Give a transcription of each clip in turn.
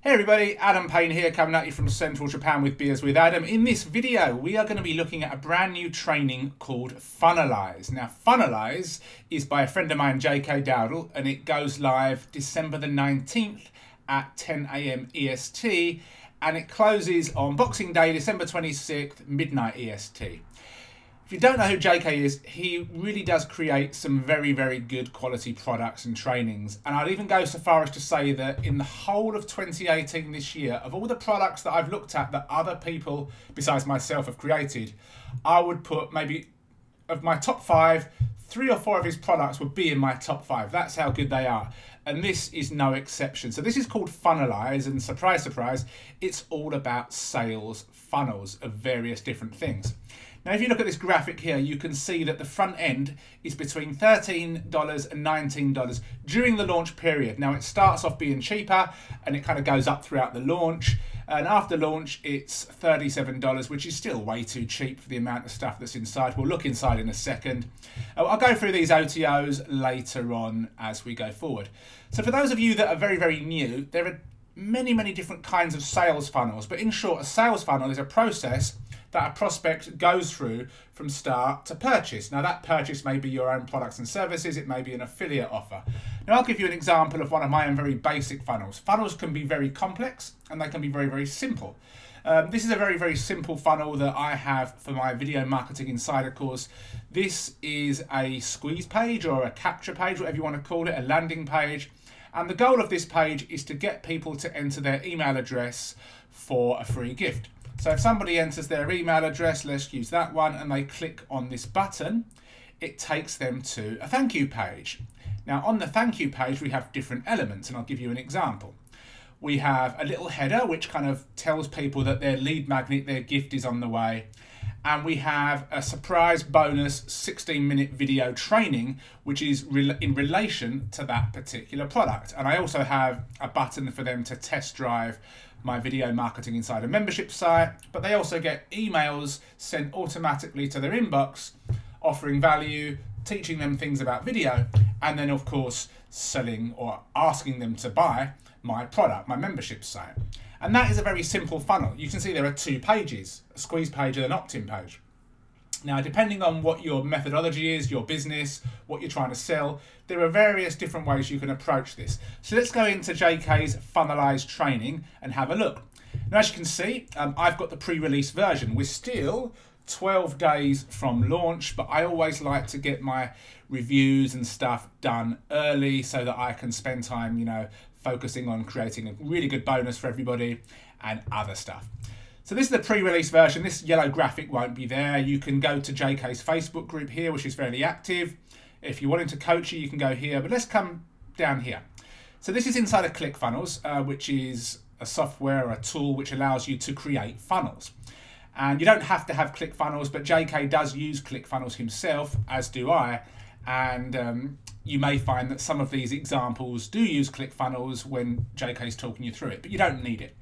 Hey everybody, Adam Payne here, coming at you from Central Japan with Beers with Adam. In this video, we are going to be looking at a brand new training called Funnelize. Now, Funnelize is by a friend of mine, JK Dowdle, and it goes live December the 19th at 10 AM EST, and it closes on Boxing Day, December 26th, midnight EST. If you don't know who JK is, he really does create some very, very good quality products and trainings. And I'd even go so far as to say that in the whole of 2018 this year, of all the products that I've looked at that other people besides myself have created, I would put maybe of my top 5, 3 or 4 of his products would be in my top 5. That's how good they are. And this is no exception. So this is called Funnelize, and surprise, surprise, it's all about sales funnels of various different things. Now, if you look at this graphic here, you can see that the front end is between $13 and $19 during the launch period. Now, it starts off being cheaper and it kind of goes up throughout the launch. And after launch, it's $37, which is still way too cheap for the amount of stuff that's inside. We'll look inside in a second. I'll go through these OTOs later on as we go forward. So for those of you that are very, very new, there are many, many different kinds of sales funnels. But in short, a sales funnel is a process that a prospect goes through from start to purchase. Now, that purchase may be your own products and services, it may be an affiliate offer. Now, I'll give you an example of one of my own very basic funnels. Funnels can be very complex and they can be very, very simple. This is a very, very simple funnel that I have for my Video Marketing Insider course. This is a squeeze page or a capture page, whatever you want to call it, a landing page. And the goal of this page is to get people to enter their email address for a free gift. So if somebody enters their email address, let's use that one, and they click on this button, it takes them to a thank you page. Now, on the thank you page, we have different elements, and I'll give you an example. We have a little header, which kind of tells people that their lead magnet, their gift is on the way. And we have a surprise bonus 16-minute video training, which is in relation to that particular product. And I also have a button for them to test drive my Video Marketing Insider membership site, but they also get emails sent automatically to their inbox offering value, teaching them things about video, and then of course selling or asking them to buy my product, my membership site. And that is a very simple funnel. You can see there are 2 pages, a squeeze page and an opt-in page. Now, depending on what your methodology is, your business, what you're trying to sell, there are various different ways you can approach this. So let's go into JK's Funnelize training and have a look. Now, as you can see, I've got the pre-release version. We're still 12 days from launch, but I always like to get my reviews and stuff done early so that I can spend time, focusing on creating a really good bonus for everybody and other stuff. So this is the pre-release version. This yellow graphic won't be there. You can go to JK's Facebook group here, which is fairly active. If you wanted to coach you can go here, but let's come down here. So this is inside of ClickFunnels, which is a software or a tool which allows you to create funnels. And you don't have to have ClickFunnels, but JK does use ClickFunnels himself, as do I. And you may find that some of these examples do use ClickFunnels when JK is talking you through it, but you don't need it.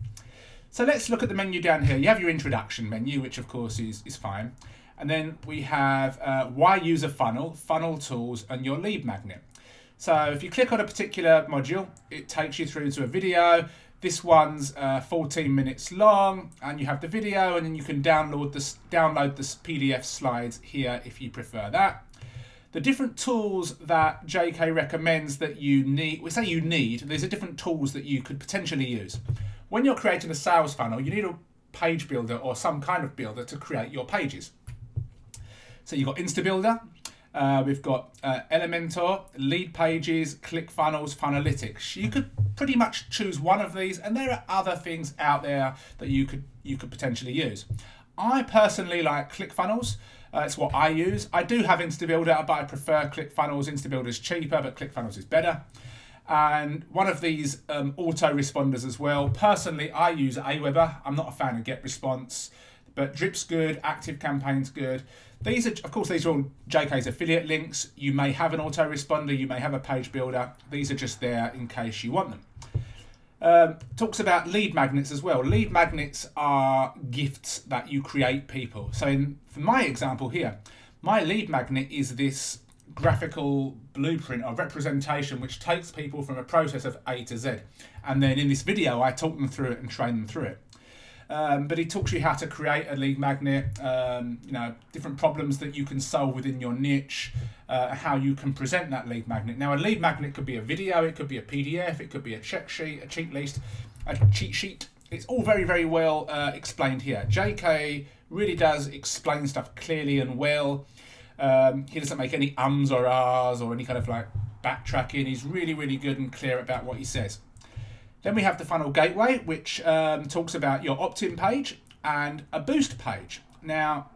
So let's look at the menu down here. You have your introduction menu, which of course is fine. And then we have why use a funnel, funnel tools, and your lead magnet. So if you click on a particular module, it takes you through to a video. This one's 14 minutes long, and you have the video, and then you can download the PDF slides here if you prefer that. The different tools that JK recommends that you need, we say you need, there's different tools that you could potentially use. When you're creating a sales funnel, you need a page builder or some kind of builder to create your pages. So you've got InstaBuilder, we've got Elementor, Lead Pages, ClickFunnels, Funnelytics. You could pretty much choose one of these, and there are other things out there that you could potentially use. I personally like ClickFunnels. It's what I use. I do have InstaBuilder, but I prefer ClickFunnels. InstaBuilder is cheaper, but ClickFunnels is better. And one of these autoresponders as well. Personally, I use Aweber. I'm not a fan of GetResponse, but Drip's good, ActiveCampaign's good. These are, of course, these are all JK's affiliate links. You may have an autoresponder, you may have a page builder. These are just there in case you want them. Talks about lead magnets as well. Lead magnets are gifts that you create people. So for my example here, my lead magnet is this graphical blueprint or representation which takes people from a process of A to Z. And then in this video, I talk them through it and train them through it. But he talks you how to create a lead magnet, you know, different problems that you can solve within your niche, how you can present that lead magnet. Now, a lead magnet could be a video, it could be a PDF, it could be a check sheet, a cheat sheet. It's all very, very well explained here. JK really does explain stuff clearly and well. He doesn't make any ums or ahs or any kind of like backtracking. He's really, really good and clear about what he says. Then we have the funnel gateway, which talks about your opt-in page and a boost page. Now,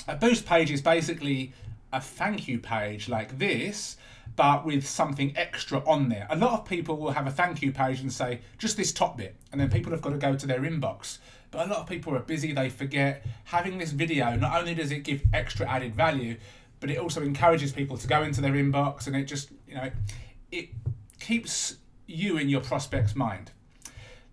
a boost page is basically a thank you page like this, but with something extra on there. A lot of people will have a thank you page and say, just this top bit, and then people have got to go to their inbox. But a lot of people are busy, they forget. Having this video, not only does it give extra added value, but it also encourages people to go into their inbox, and it just, you know, it keeps you in your prospect's mind.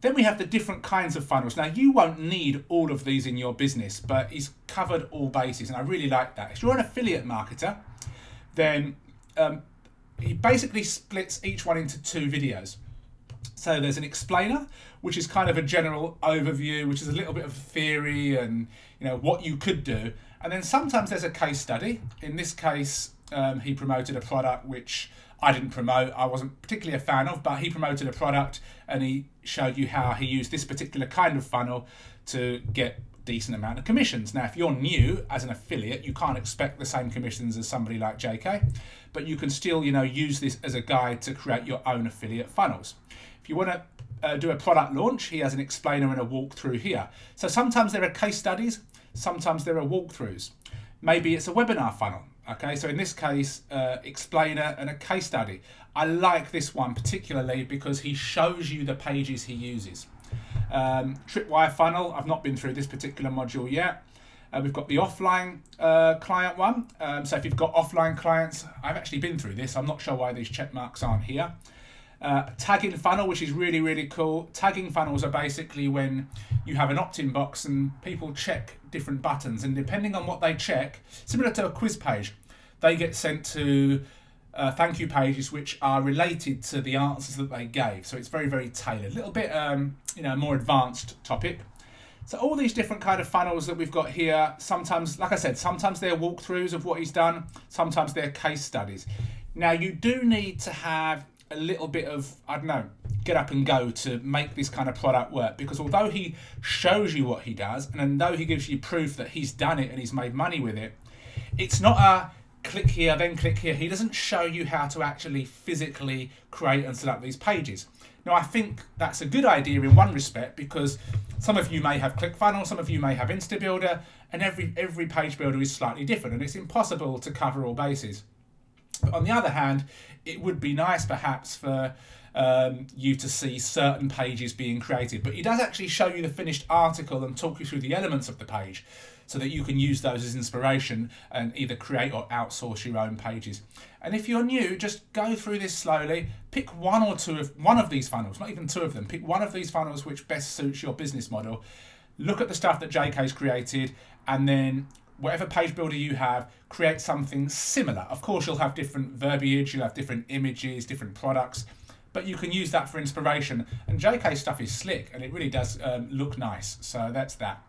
Then we have the different kinds of funnels. Now, you won't need all of these in your business, but he's covered all bases, and I really like that. If you're an affiliate marketer, then he basically splits each one into 2 videos. So there's an explainer, which is kind of a general overview, which is a little bit of theory and, you know, what you could do. And then sometimes there's a case study. In this case, he promoted a product which I didn't promote, I wasn't particularly a fan of, but he promoted a product and he showed you how he used this particular kind of funnel to get decent amount of commissions. Now, if you're new as an affiliate, you can't expect the same commissions as somebody like JK, but you can still, you know, use this as a guide to create your own affiliate funnels. If you want to do a product launch, he has an explainer and a walkthrough here. So sometimes there are case studies, sometimes there are walkthroughs. Maybe it's a webinar funnel. Okay, so in this case, explainer and a case study. I like this one particularly because he shows you the pages he uses. Tripwire funnel, I've not been through this particular module yet. We've got the offline client one. So if you've got offline clients, I've actually been through this. I'm not sure why these check marks aren't here. Tagging funnel, which is really, really cool. Tagging funnels are basically when you have an opt-in box and people check different buttons, and depending on what they check, similar to a quiz page, they get sent to thank you pages which are related to the answers that they gave. So it's very, very tailored. A little bit, you know, more advanced topic. So all these different kind of funnels that we've got here, sometimes, like I said, sometimes they're walkthroughs of what he's done, sometimes they're case studies. Now, you do need to have a little bit of, I don't know, get up and go to make this kind of product work, because although he shows you what he does, and although he gives you proof that he's done it and he's made money with it, it's not a click here, then click here. He doesn't show you how to actually physically create and set up these pages. Now, I think that's a good idea in one respect, because some of you may have ClickFunnels, some of you may have InstaBuilder, and every page builder is slightly different, and it's impossible to cover all bases. But on the other hand, it would be nice perhaps for you to see certain pages being created. But he does actually show you the finished article and talk you through the elements of the page so that you can use those as inspiration and either create or outsource your own pages. And if you're new, just go through this slowly. Pick one of these funnels, not even 2 of them. Pick one of these funnels which best suits your business model. Look at the stuff that JK's created, and then whatever page builder you have, create something similar. Of course, you'll have different verbiage, you'll have different images, different products, but you can use that for inspiration. And JK's stuff is slick, and it really does look nice. So that's that.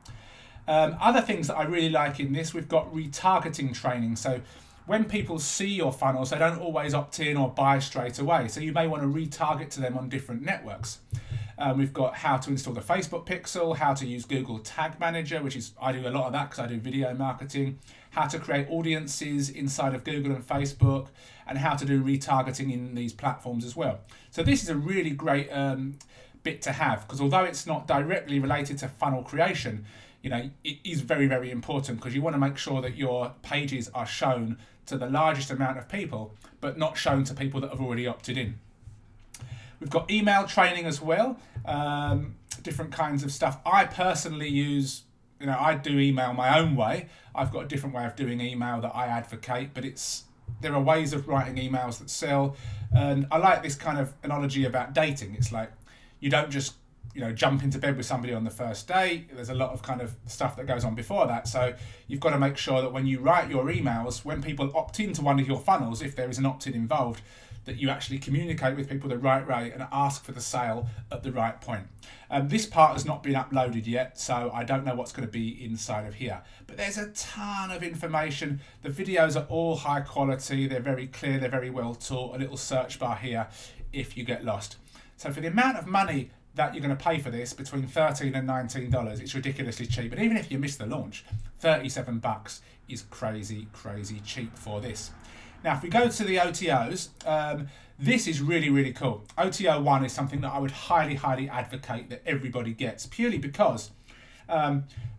Other things that I really like in this, we've got retargeting training. So when people see your funnels, they don't always opt in or buy straight away. So you may want to retarget to them on different networks. We've got how to install the Facebook pixel, how to use Google Tag Manager, which is, I do a lot of that because I do video marketing, how to create audiences inside of Google and Facebook, and how to do retargeting in these platforms as well. So this is a really great bit to have, because although it's not directly related to funnel creation, you know, it is very, very important, because you want to make sure that your pages are shown to the largest amount of people, but not shown to people that have already opted in. We've got email training as well, different kinds of stuff. I personally use, you know, I do email my own way. I've got a different way of doing email that I advocate, but there are ways of writing emails that sell. And I like this kind of analogy about dating. It's like, you don't just jump into bed with somebody on the first date. There's a lot of kind of stuff that goes on before that. So you've got to make sure that when you write your emails, when people opt into one of your funnels, if there is an opt-in involved, that you actually communicate with people the right way and ask for the sale at the right point. This part has not been uploaded yet, so I don't know what's going to be inside of here. But there's a ton of information. The videos are all high quality. They're very clear. They're very well taught. A little search bar here if you get lost. So for the amount of money that you're going to pay for this, between $13 and $19, it's ridiculously cheap. And even if you miss the launch, $37 is crazy, crazy cheap for this. Now, if we go to the OTOs, this is really, really cool. OTO 1 is something that I would highly, highly advocate that everybody gets, purely because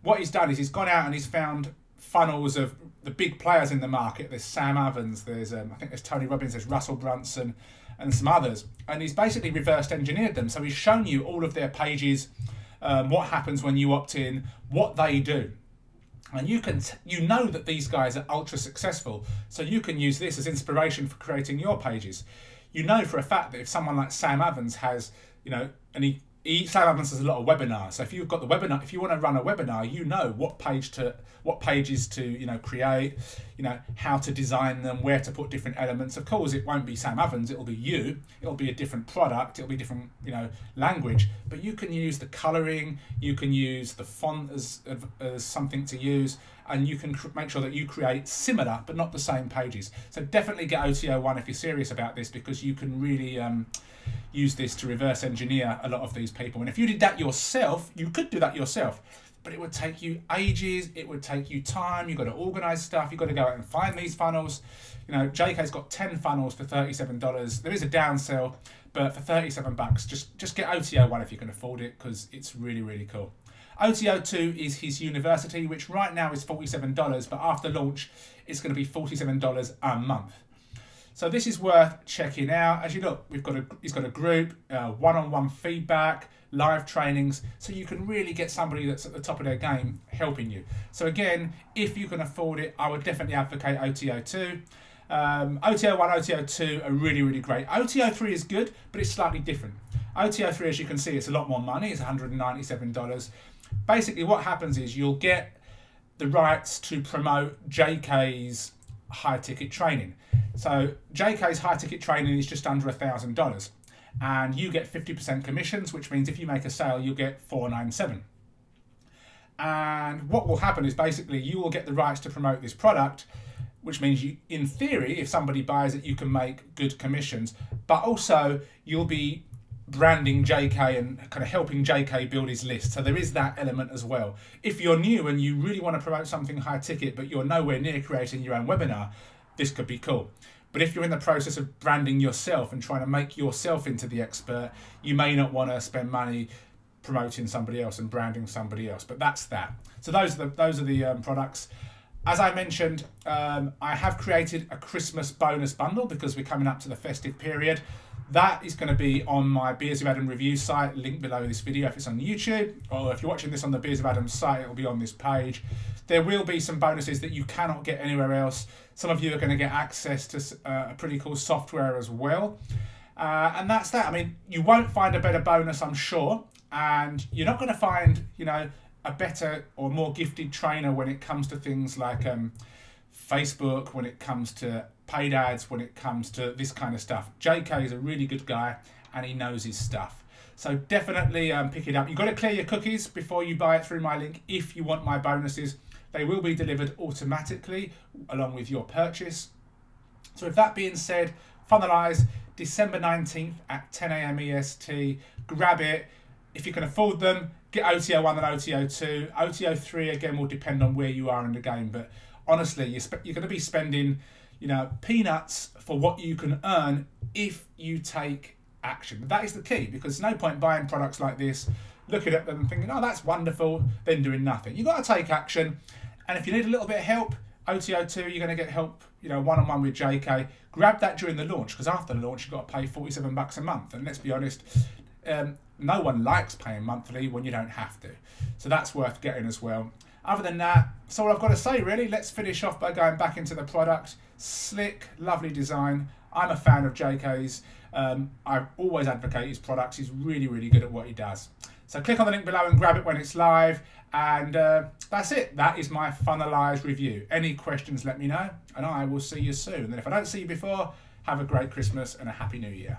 what he's done is he's gone out and he's found funnels of the big players in the market. There's Sam Evans, there's I think there's Tony Robbins, there's Russell Brunson, and some others. And he's basically reversed engineered them. So he's shown you all of their pages, what happens when you opt in, what they do. And you know that these guys are ultra successful, so you can use this as inspiration for creating your pages. You know for a fact that if someone like Sam Evans has, and Sam Evans has a lot of webinars. So if you've got the webinar, if you want to run a webinar, you know what pages to create, how to design them, where to put different elements. Of course, it won't be Sam Evans, it'll be you. It'll be a different product, it'll be different, language. But you can use the coloring, you can use the font as something to use, and you can make sure that you create similar but not the same pages. So definitely get OTO 1 if you're serious about this, because you can really use this to reverse engineer a lot of these people. And if you did that yourself, you could do that yourself, but it would take you ages, it would take you time, you've got to organize stuff, you've got to go out and find these funnels. JK's got 10 funnels for $37. There is a downsell, but for $37, just get OTO 1 if you can afford it, because it's really, really cool. OTO 2 is his university, which right now is $47, but after launch, it's going to be $47 a month. So this is worth checking out. As you look, he's got a group, one-on-one feedback, live trainings, so you can really get somebody that's at the top of their game helping you. So again, if you can afford it, I would definitely advocate OTO 2. OTO 1, OTO 2 are really, really great. OTO 3 is good, but it's slightly different. OTO 3, as you can see, it's a lot more money. It's $197. Basically, what happens is you'll get the rights to promote JK's high-ticket training. So JK's high-ticket training is just under $1,000, and you get 50% commissions, which means if you make a sale, you'll get $497. And what will happen is basically you will get the rights to promote this product, which means you, in theory, if somebody buys it, you can make good commissions, but also you'll be branding JK and kind of helping JK build his list. So there is that element as well. If you're new and you really want to promote something high ticket, but you're nowhere near creating your own webinar, this could be cool. But if you're in the process of branding yourself and trying to make yourself into the expert, you may not want to spend money promoting somebody else and branding somebody else. But that's that. So those are the products. As I mentioned, I have created a Christmas bonus bundle because we're coming up to the festive period. That is going to be on my Beers with Adam review site, link below this video if it's on YouTube, or if you're watching this on the Beers with Adam site, it'll be on this page. There will be some bonuses that you cannot get anywhere else. Some of you are going to get access to a pretty cool software as well. And that's that. I mean, you won't find a better bonus, I'm sure, and you're not going to find, a better or more gifted trainer when it comes to things like Facebook, when it comes to paid ads, when it comes to this kind of stuff. JK is a really good guy and he knows his stuff. So definitely pick it up. You've got to clear your cookies before you buy it through my link if you want my bonuses. They will be delivered automatically along with your purchase. So with that being said, Funnelize, December 19th at 10 AM EST. Grab it. If you can afford them, get OTO 1 and OTO 2. OTO 3, again, will depend on where you are in the game. But honestly, you're going to be spending, peanuts for what you can earn if you take action. That is the key, because there's no point buying products like this, looking at them and thinking, oh, that's wonderful, then doing nothing. You've got to take action. And if you need a little bit of help, OTO 2, you're going to get help, one-on-one with JK. Grab that during the launch, because after the launch, you've got to pay $47 a month. And let's be honest, no one likes paying monthly when you don't have to. So that's worth getting as well. Other than that, that's all I've got to say really. Let's finish off by going back into the product. Slick, lovely design. I'm a fan of JK's. I always advocate his products. He's really, really good at what he does. So click on the link below and grab it when it's live. And that's it. That is my Funnelize review. Any questions, let me know. And I will see you soon. And if I don't see you before, have a great Christmas and a Happy New Year.